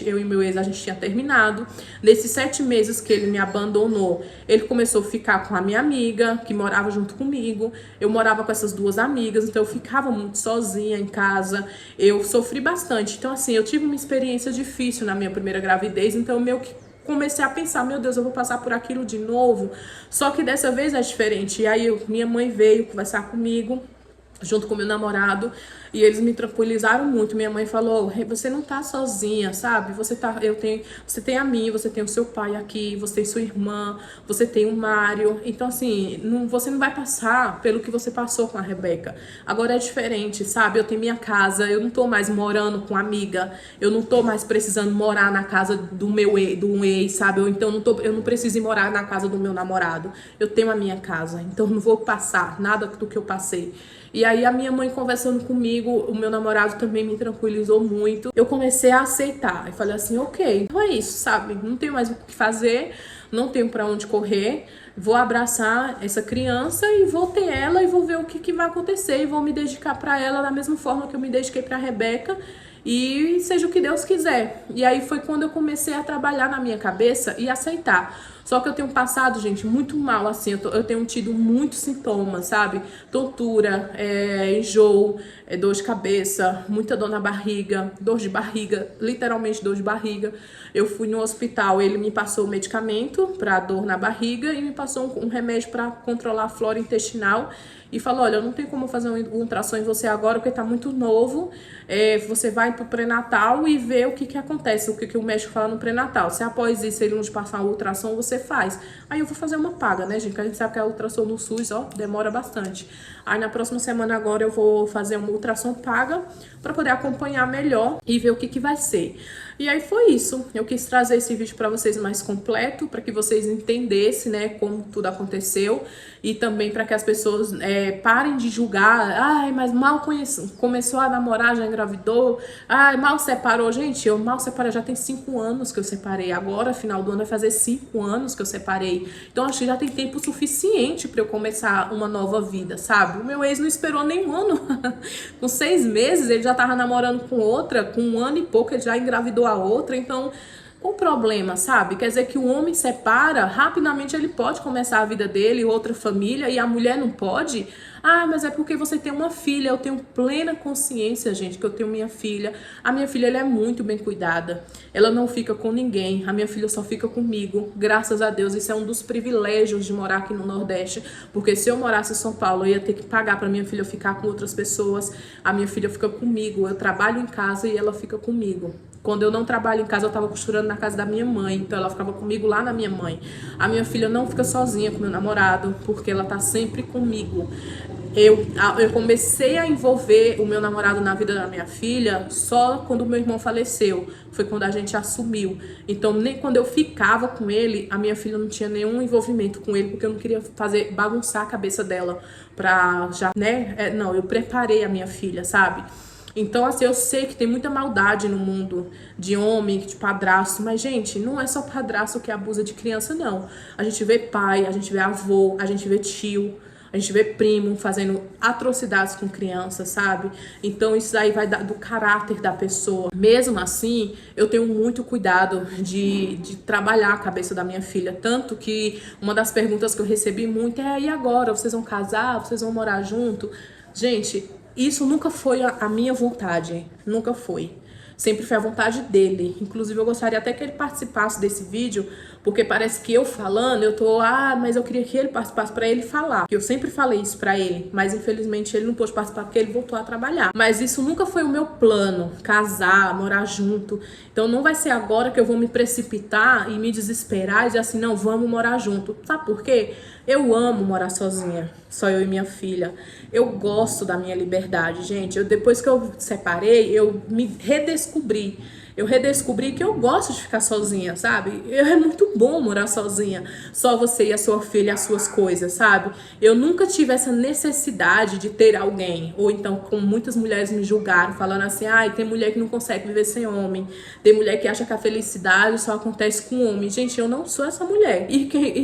Eu e meu ex, a gente tinha terminado. Nesses 7 meses que ele me abandonou, ele começou a ficar com a minha amiga, que morava junto comigo. Eu morava com essas 2 amigas, então eu ficava muito sozinha em casa. Eu sofri bastante. Então, assim, eu tive uma experiência difícil na minha primeira gravidez, então comecei a pensar, meu Deus, eu vou passar por aquilo de novo. Só que dessa vez é diferente. E aí minha mãe veio conversar comigo, junto com meu namorado, e eles me tranquilizaram muito. Minha mãe falou, você não tá sozinha, sabe? Você tem a mim, você tem o seu pai aqui, você tem sua irmã, você tem o Mário. Então, assim, você não vai passar pelo que você passou com a Rebeca. Agora é diferente, sabe? Eu tenho minha casa, eu não tô mais morando com amiga, eu não tô mais precisando morar na casa do um ex, sabe? Ou então eu não preciso ir morar na casa do meu namorado. Eu tenho a minha casa, então eu não vou passar nada do que eu passei. E aí a minha mãe conversando comigo, o meu namorado também me tranquilizou muito. Eu comecei a aceitar. Eu falei assim, ok, então é isso, sabe? Não tenho mais o que fazer, não tenho pra onde correr. Vou abraçar essa criança e vou ter ela e vou ver o que vai acontecer. E vou me dedicar pra ela da mesma forma que eu me dediquei pra Rebeca. E seja o que Deus quiser. E aí foi quando eu comecei a trabalhar na minha cabeça e aceitar. Só que eu tenho passado, gente, muito mal, assim, eu tenho tido muitos sintomas, sabe? Tontura, enjoo, dor de cabeça, muita dor na barriga, dor de barriga, literalmente dor de barriga. Eu fui no hospital, ele me passou medicamento para dor na barriga e me passou um remédio para controlar a flora intestinal. E falou, olha, eu não tenho como fazer um ultrassom em você agora, porque tá muito novo. Você vai pro pré-natal e vê o que acontece, o que o médico fala no pré-natal. Se após isso ele não te passar o ultrassom, você faz. Aí eu vou fazer uma paga, né, gente? Porque a gente sabe que a ultrassom no SUS, ó, demora bastante. Aí na próxima semana agora eu vou fazer uma ultrassom paga para poder acompanhar melhor e ver o que vai ser. E aí foi isso. Eu quis trazer esse vídeo para vocês mais completo, para que vocês entendessem, né, como tudo aconteceu e também para que as pessoas parem de julgar. Ai, mas mal começou a namorar, já engravidou. Ai, mal separou. Gente, eu mal separei, já tem 5 anos que eu separei. Agora, final do ano, vai fazer 5 anos que eu separei. Então, acho que já tem tempo suficiente para eu começar uma nova vida, sabe? O meu ex não esperou nem um ano. Com 6 meses, ele já tava namorando com outra. Com 1 ano e pouco, ele já engravidou a outra. Então, o problema, sabe? Quer dizer que o homem separa, rapidamente ele pode começar a vida dele, outra família, e a mulher não pode? Ah, mas é porque você tem uma filha. Eu tenho plena consciência, gente, que eu tenho minha filha. A minha filha, ela é muito bem cuidada. Ela não fica com ninguém. A minha filha só fica comigo. Graças a Deus, isso é um dos privilégios de morar aqui no Nordeste. Porque se eu morasse em São Paulo, eu ia ter que pagar para minha filha ficar com outras pessoas. A minha filha fica comigo. Eu trabalho em casa e ela fica comigo. Quando eu não trabalho em casa, eu tava costurando na casa da minha mãe. Então ela ficava comigo lá na minha mãe. A minha filha não fica sozinha com meu namorado, porque ela tá sempre comigo. Eu comecei a envolver o meu namorado na vida da minha filha só quando o meu irmão faleceu. Foi quando a gente assumiu. Então, nem quando eu ficava com ele, a minha filha não tinha nenhum envolvimento com ele, porque eu não queria bagunçar a cabeça dela pra já, né? Não, eu preparei a minha filha, sabe? Então, assim, eu sei que tem muita maldade no mundo de homem, de padrasto, mas, gente, não é só padrasto que abusa de criança, não. A gente vê pai, a gente vê avô, a gente vê tio, a gente vê primo fazendo atrocidades com criança, sabe? Então, isso aí vai do caráter da pessoa. Mesmo assim, eu tenho muito cuidado de trabalhar a cabeça da minha filha. Tanto que uma das perguntas que eu recebi muito é, e agora? Vocês vão casar? Vocês vão morar junto? Gente, isso nunca foi a minha vontade, nunca foi. Sempre foi a vontade dele. Inclusive, eu gostaria até que ele participasse desse vídeo, porque parece que eu falando, eu tô, mas eu queria que ele participasse pra ele falar. Eu sempre falei isso pra ele, mas infelizmente ele não pôde participar porque ele voltou a trabalhar. Mas isso nunca foi o meu plano, casar, morar junto. Então não vai ser agora que eu vou me precipitar e me desesperar e dizer assim, não, vamos morar junto. Sabe por quê? Eu amo morar sozinha, só eu e minha filha. Eu gosto da minha liberdade, gente. Depois que eu separei, eu me redescobri. Eu redescobri que eu gosto de ficar sozinha, sabe? É muito bom morar sozinha. Só você e a sua filha e as suas coisas, sabe? Eu nunca tive essa necessidade de ter alguém. Ou então, como muitas mulheres me julgaram, falando assim, tem mulher que não consegue viver sem homem. Tem mulher que acha que a felicidade só acontece com homem. Gente, eu não sou essa mulher.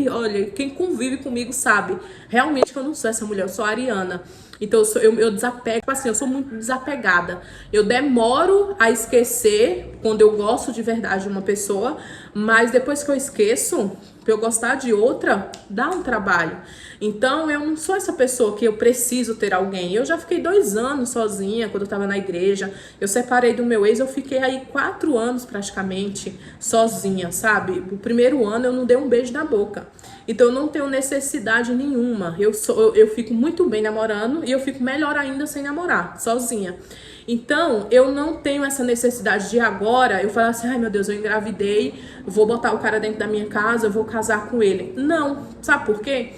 Olha, quem convive comigo sabe realmente que eu não sou essa mulher. Eu sou a Ariana. Então eu desapego, tipo assim, eu sou muito desapegada. Eu demoro a esquecer quando eu gosto de verdade de uma pessoa, mas depois que eu esqueço, Pra eu gostar de outra, dá um trabalho. Então, eu não sou essa pessoa que eu preciso ter alguém. Eu já fiquei 2 anos sozinha quando eu tava na igreja. Eu separei do meu ex, eu fiquei aí 4 anos praticamente sozinha, sabe? O primeiro ano eu não dei um beijo na boca. Então, eu não tenho necessidade nenhuma. Eu fico muito bem namorando e eu fico melhor ainda sem namorar, sozinha. Então, eu não tenho essa necessidade de agora eu falar assim, ai meu Deus, eu engravidei, vou botar o cara dentro da minha casa, eu vou casar com ele. Não, sabe por quê?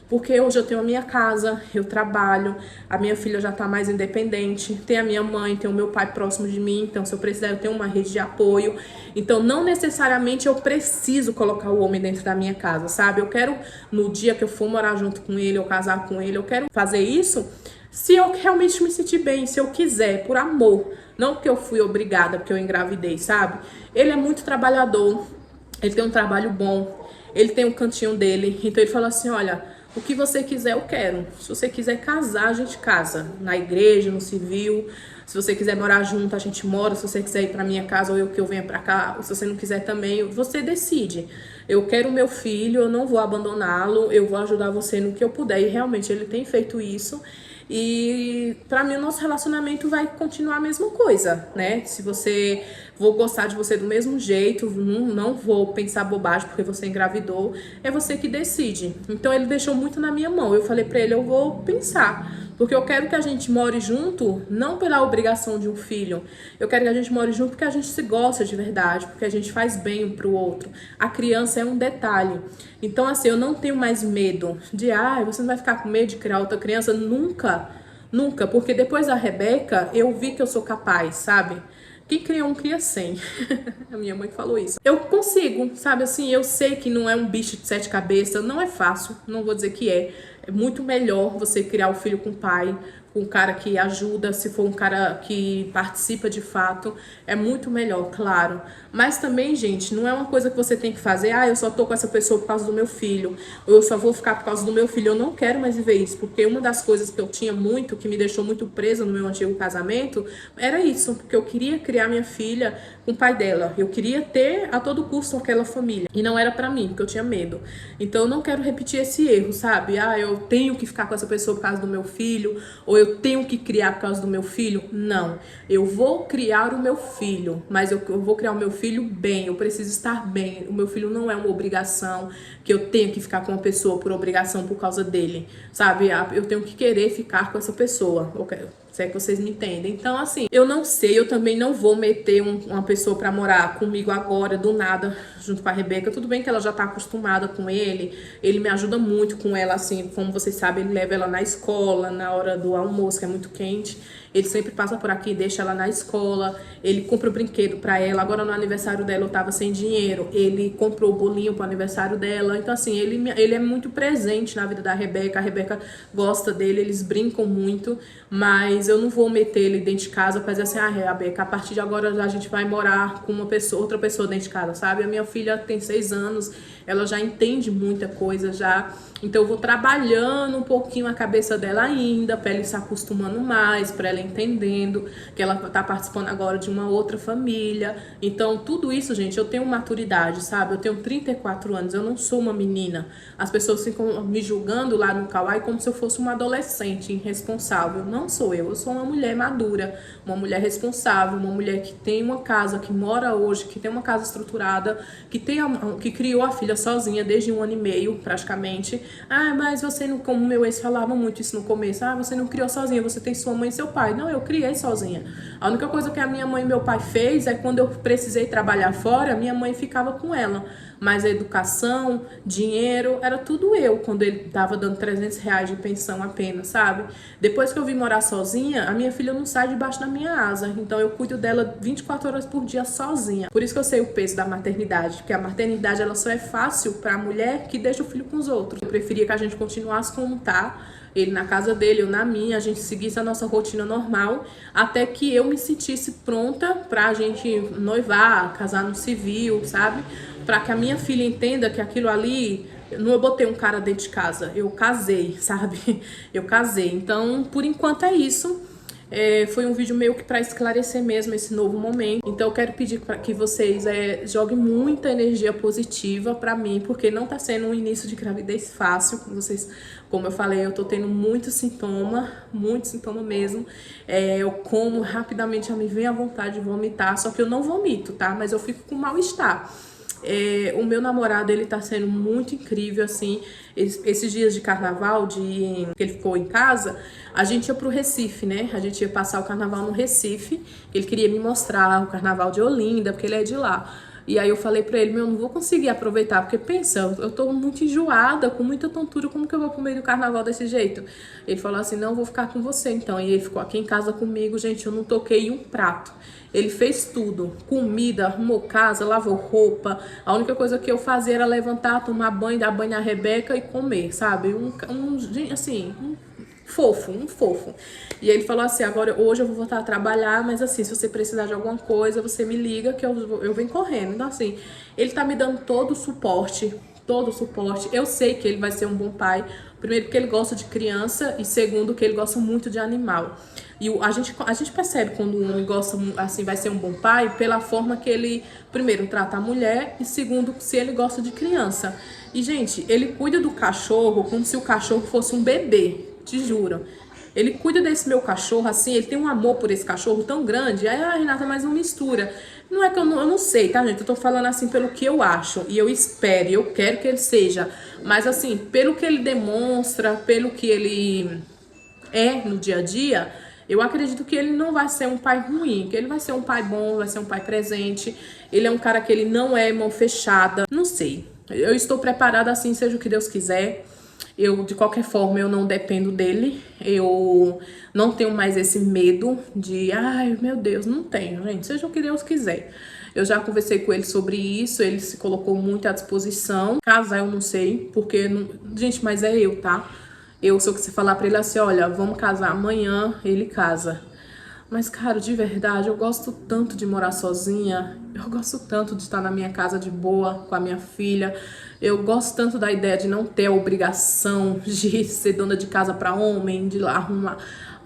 Porque hoje eu tenho a minha casa, eu trabalho, a minha filha já tá mais independente, tem a minha mãe, tem o meu pai próximo de mim, então se eu precisar eu tenho uma rede de apoio. Então não necessariamente eu preciso colocar o homem dentro da minha casa, sabe? Eu quero, no dia que eu for morar junto com ele, ou casar com ele, eu quero fazer isso se eu realmente me sentir bem, se eu quiser, por amor. Não porque eu fui obrigada, porque eu engravidei, sabe? Ele é muito trabalhador, ele tem um trabalho bom, ele tem um cantinho dele. Então ele falou assim, olha, o que você quiser eu quero. Se você quiser casar, a gente casa. Na igreja, no civil. Se você quiser morar junto, a gente mora. Se você quiser ir pra minha casa ou eu que eu venha pra cá. Ou se você não quiser também, você decide. Eu quero o meu filho, eu não vou abandoná-lo. Eu vou ajudar você no que eu puder. E realmente ele tem feito isso. E pra mim o nosso relacionamento vai continuar a mesma coisa, né? Se você vou gostar de você do mesmo jeito, não vou pensar bobagem porque você engravidou, é você que decide. Então ele deixou muito na minha mão. Eu falei pra ele, eu vou pensar, porque eu quero que a gente more junto, não pela obrigação de um filho. Eu quero que a gente more junto porque a gente se gosta de verdade, porque a gente faz bem um pro outro. A criança é um detalhe. Então assim, eu não tenho mais medo de, você não vai ficar com medo de criar outra criança? Nunca, nunca, porque depois da Rebeca, eu vi que eu sou capaz, sabe? Quem cria um, cria 100. A minha mãe falou isso. Eu consigo, sabe assim, eu sei que não é um bicho de 7 cabeças, não é fácil, não vou dizer que é. É muito melhor você criar o filho com o pai, com um cara que ajuda, se for um cara que participa de fato, é muito melhor, claro. Mas também, gente, não é uma coisa que você tem que fazer, eu só tô com essa pessoa por causa do meu filho, ou eu só vou ficar por causa do meu filho. Eu não quero mais viver isso, porque uma das coisas que eu tinha muito, que me deixou muito presa no meu antigo casamento, era isso, porque eu queria criar minha filha com o pai dela. Eu queria ter a todo custo aquela família, e não era pra mim, porque eu tinha medo. Então eu não quero repetir esse erro, sabe? Eu tenho que ficar com essa pessoa por causa do meu filho, ou eu tenho que criar por causa do meu filho. Não, eu vou criar o meu filho, mas eu vou criar o meu filho bem, eu preciso estar bem. O meu filho não é uma obrigação, que eu tenho que ficar com uma pessoa por obrigação por causa dele, sabe? Eu tenho que querer ficar com essa pessoa, se é que vocês me entendem. Então, assim, eu não sei, eu também não vou meter uma pessoa pra morar comigo agora, do nada, junto com a Rebeca. Tudo bem que ela já tá acostumada com ele me ajuda muito com ela, assim, como vocês sabem, ele leva ela na escola, na hora do almoço, que é muito quente. Ele sempre passa por aqui, deixa ela na escola, ele compra o brinquedo pra ela. Agora no aniversário dela eu tava sem dinheiro, ele comprou o bolinho pro aniversário dela. Então assim, ele é muito presente na vida da Rebeca, a Rebeca gosta dele, eles brincam muito. Mas eu não vou meter ele dentro de casa pra dizer assim, Rebeca, a partir de agora a gente vai morar com uma pessoa, outra pessoa dentro de casa, sabe? A minha filha tem 6 anos, ela já entende muita coisa já. Então eu vou trabalhando um pouquinho a cabeça dela ainda, pra ela ir se acostumando mais, pra ela entendendo que ela tá participando agora de uma outra família. Então tudo isso, gente, eu tenho maturidade, sabe? Eu tenho 34 anos, eu não sou uma menina. As pessoas ficam me julgando lá no Kawaii como se eu fosse uma adolescente irresponsável. Não sou eu sou uma mulher madura, uma mulher responsável, uma mulher que tem uma casa, que mora hoje, que tem uma casa estruturada, que criou a filha sozinha desde 1 ano e meio, praticamente. Mas você não, como meu ex falava muito isso no começo, você não criou sozinha, você tem sua mãe e seu pai. Não, eu criei sozinha. A única coisa que a minha mãe e meu pai fez é quando eu precisei trabalhar fora, minha mãe ficava com ela. Mas a educação, dinheiro, era tudo eu, quando ele tava dando R$300 de pensão apenas, sabe? Depois que eu vim morar sozinha, a minha filha não sai debaixo da minha asa. Então eu cuido dela 24 horas por dia sozinha. Por isso que eu sei o peso da maternidade, porque a maternidade ela só é fácil pra mulher que deixa o filho com os outros. Eu preferia que a gente continuasse como tá, ele na casa dele, eu na minha, a gente seguisse a nossa rotina normal, até que eu me sentisse pronta pra gente noivar, casar no civil, sabe? Pra que a minha filha entenda que aquilo ali, não eu botei um cara dentro de casa, eu casei, sabe? Eu casei. Então, por enquanto é isso. Foi um vídeo meio que para esclarecer mesmo esse novo momento. Então eu quero pedir para que vocês joguem muita energia positiva para mim, porque não tá sendo um início de gravidez fácil. Vocês, como eu falei, eu tô tendo muito sintoma mesmo. Eu como rapidamente, já me vem a vontade de vomitar, só que eu não vomito, tá? Mas eu fico com mal-estar. O meu namorado, ele tá sendo muito incrível, assim. Esses dias de carnaval, que ele ficou em casa, a gente ia pro Recife, né? A gente ia passar o carnaval no Recife. Ele queria me mostrar o carnaval de Olinda, porque ele é de lá. E aí eu falei pra ele, eu não vou conseguir aproveitar, porque pensa, eu tô muito enjoada, com muita tontura, como que eu vou pro meio do carnaval desse jeito? Ele falou assim, não, eu vou ficar com você então. E ele ficou aqui em casa comigo, gente, eu não toquei um prato. Ele fez tudo, comida, arrumou casa, lavou roupa. A única coisa que eu fazia era levantar, tomar banho, dar banho à Rebeca e comer, sabe? Um fofo. E ele falou assim, agora hoje eu vou voltar a trabalhar, mas assim, se você precisar de alguma coisa, você me liga que eu venho correndo. Então assim, ele tá me dando todo o suporte. Eu sei que ele vai ser um bom pai. Primeiro, porque ele gosta de criança, e segundo, que ele gosta muito de animal. E a gente percebe quando um homem gosta, assim, vai ser um bom pai, pela forma que ele, primeiro, trata a mulher, e segundo, se ele gosta de criança. E, gente, ele cuida do cachorro como se o cachorro fosse um bebê, te juro. Ele cuida desse meu cachorro, assim, ele tem um amor por esse cachorro tão grande. Aí, Renata, mas não mistura. Não é que eu não sei, tá, gente? Eu tô falando assim pelo que eu acho, e eu espero, e eu quero que ele seja. Mas, assim, pelo que ele demonstra, pelo que ele é no dia a dia, eu acredito que ele não vai ser um pai ruim, que ele vai ser um pai bom, vai ser um pai presente. Ele é um cara que ele não é mão fechada. Não sei. Eu estou preparada, assim, seja o que Deus quiser. De qualquer forma, eu não dependo dele. Eu não tenho mais esse medo de, ai, meu Deus, não tenho, gente. Seja o que Deus quiser. Eu já conversei com ele sobre isso, ele se colocou muito à disposição. Casar, eu não sei, porque, gente, mas é eu, tá? Se você falar pra ele assim, olha, vamos casar amanhã, ele casa. Mas, cara, de verdade, eu gosto tanto de morar sozinha. Eu gosto tanto de estar na minha casa de boa, com a minha filha. Eu gosto tanto da ideia de não ter a obrigação de ser dona de casa pra homem, de lá arrumar.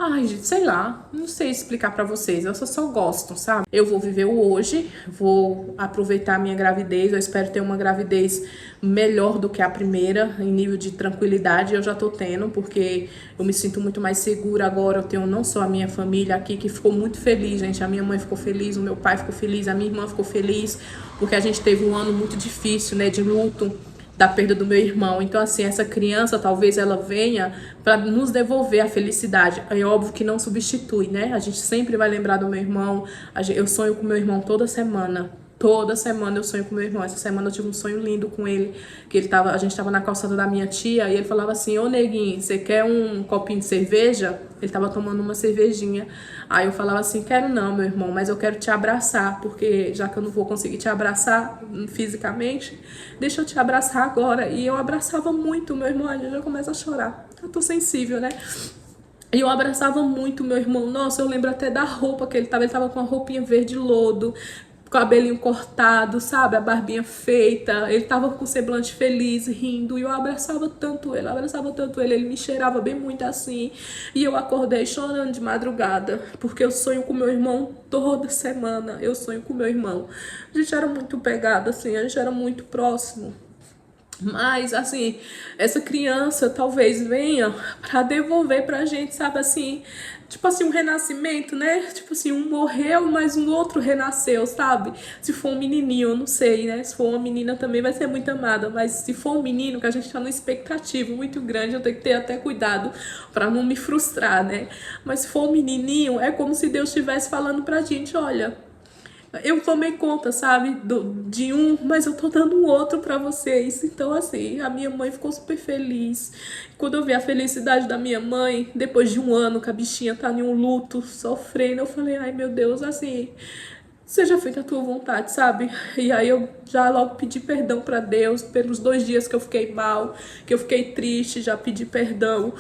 Ai, gente, sei lá, não sei explicar pra vocês, eu só gosto, sabe? Eu vou viver o hoje, vou aproveitar a minha gravidez, eu espero ter uma gravidez melhor do que a primeira, em nível de tranquilidade eu já tô tendo, porque eu me sinto muito mais segura agora, eu tenho não só a minha família aqui, que ficou muito feliz, gente, a minha mãe ficou feliz, o meu pai ficou feliz, a minha irmã ficou feliz, porque a gente teve um ano muito difícil, né, de luto, da perda do meu irmão. Então, assim, essa criança, talvez ela venha para nos devolver a felicidade. É óbvio que não substitui, né? A gente sempre vai lembrar do meu irmão. Eu sonho com meu irmão toda semana. Toda semana eu sonho com meu irmão. Essa semana eu tive um sonho lindo com ele, que a gente tava na calçada da minha tia, e ele falava assim, ô neguinho, você quer um copinho de cerveja? Ele tava tomando uma cervejinha. Aí eu falava assim, quero não, meu irmão, mas eu quero te abraçar, porque já que eu não vou conseguir te abraçar fisicamente, deixa eu te abraçar agora. E eu abraçava muito meu irmão, a gente já começa a chorar. Eu tô sensível, né? E eu abraçava muito meu irmão. Nossa, eu lembro até da roupa que ele tava com uma roupinha verde lodo, cabelinho cortado, sabe? A barbinha feita. Ele tava com o semblante feliz, rindo. E eu abraçava tanto ele. Ele me cheirava bem muito assim. E eu acordei chorando de madrugada, porque eu sonho com meu irmão toda semana. Eu sonho com meu irmão. A gente era muito pegado, assim. A gente era muito próximo. Mas, assim, essa criança talvez venha pra devolver pra gente, sabe, assim, tipo assim, um renascimento, né? Tipo assim, um morreu, mas um outro renasceu, sabe? Se for um menininho, eu não sei, né? Se for uma menina também vai ser muito amada, mas se for um menino, que a gente tá numa expectativa muito grande, eu tenho que ter até cuidado pra não me frustrar, né? Mas se for um menininho, é como se Deus estivesse falando pra gente, olha, eu tomei conta, sabe, de um, mas eu tô dando um outro pra vocês. Então, assim, a minha mãe ficou super feliz. Quando eu vi a felicidade da minha mãe, depois de um ano que a bichinha tá em um luto, sofrendo, eu falei, ai meu Deus, assim, seja feita a tua vontade, sabe? E aí eu já logo pedi perdão pra Deus pelos 2 dias que eu fiquei mal, que eu fiquei triste, já pedi perdão.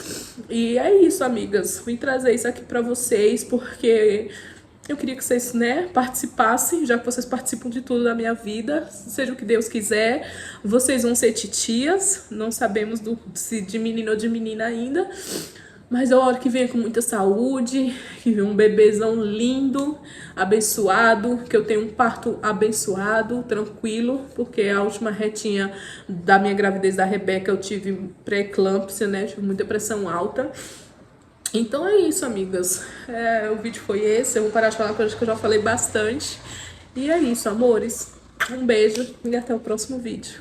E é isso, amigas, vim trazer isso aqui pra vocês, porque eu queria que vocês, né, participassem, já que vocês participam de tudo da minha vida, seja o que Deus quiser. Vocês vão ser titias, não sabemos se de menino ou de menina ainda, Mas eu oro que venha com muita saúde, que venha um bebezão lindo, abençoado, que eu tenha um parto abençoado, tranquilo, porque a última retinha da minha gravidez da Rebeca eu tive pré-eclâmpsia, né? Tive muita pressão alta. Então é isso, amigas. O vídeo foi esse. Eu vou parar de falar coisas que eu já falei bastante. E é isso, amores. Um beijo e até o próximo vídeo.